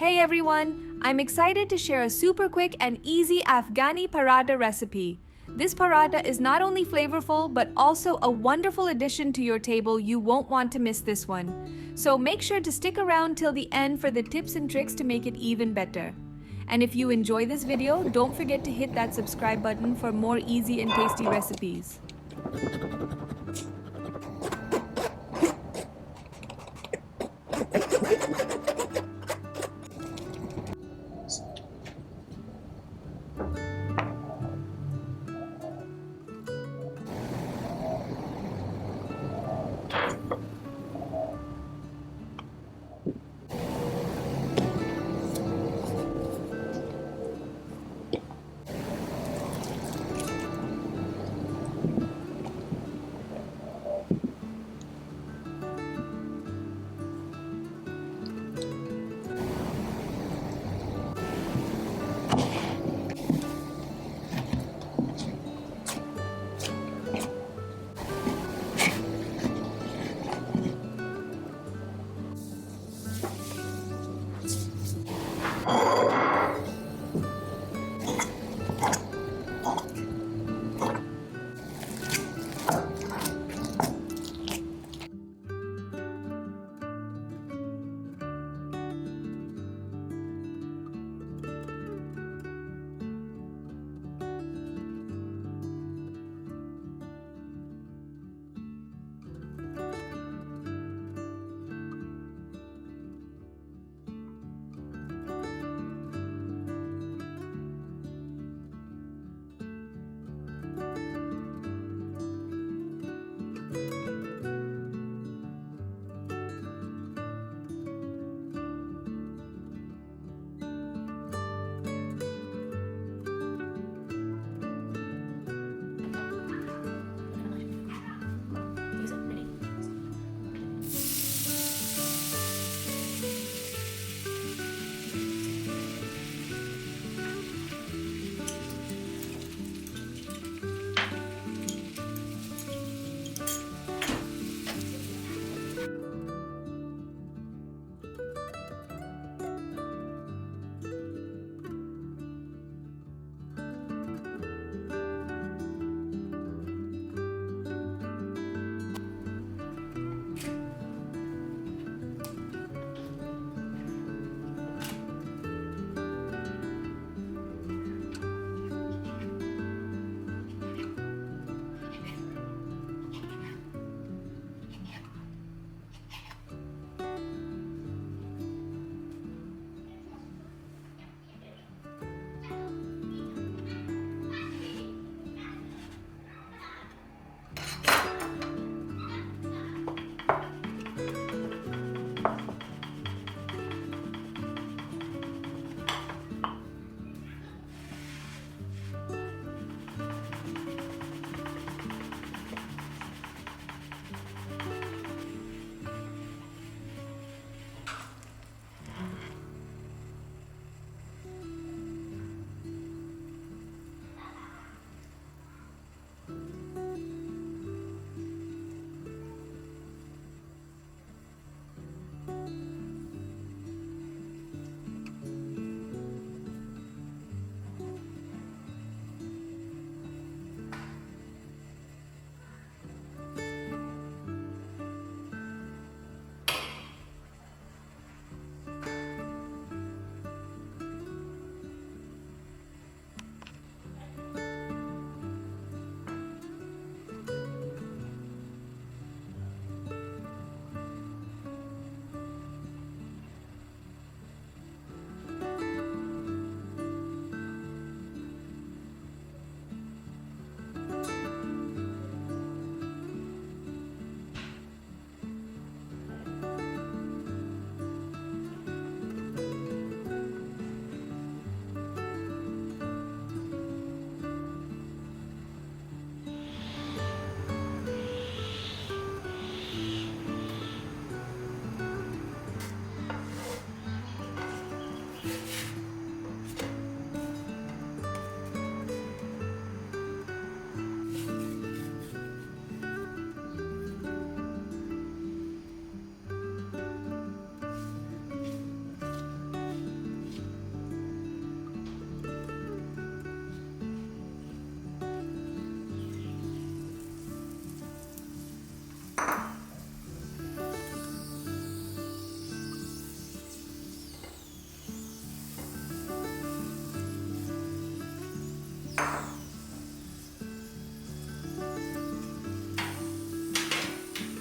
Hey everyone, I'm excited to share a super quick and easy Afghani paratha recipe. This paratha is not only flavorful but also a wonderful addition to your table. You won't want to miss this one. So make sure to stick around till the end for the tips and tricks to make it even better. And if you enjoy this video, don't forget to hit that subscribe button for more easy and tasty recipes.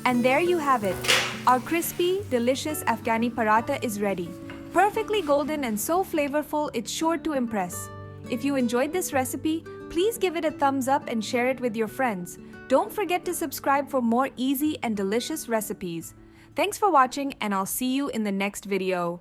And there you have it. Our crispy, delicious Afghani paratha is ready. Perfectly golden and so flavorful, it's sure to impress. If you enjoyed this recipe, please give it a thumbs up and share it with your friends. Don't forget to subscribe for more easy and delicious recipes. Thanks for watching, and I'll see you in the next video.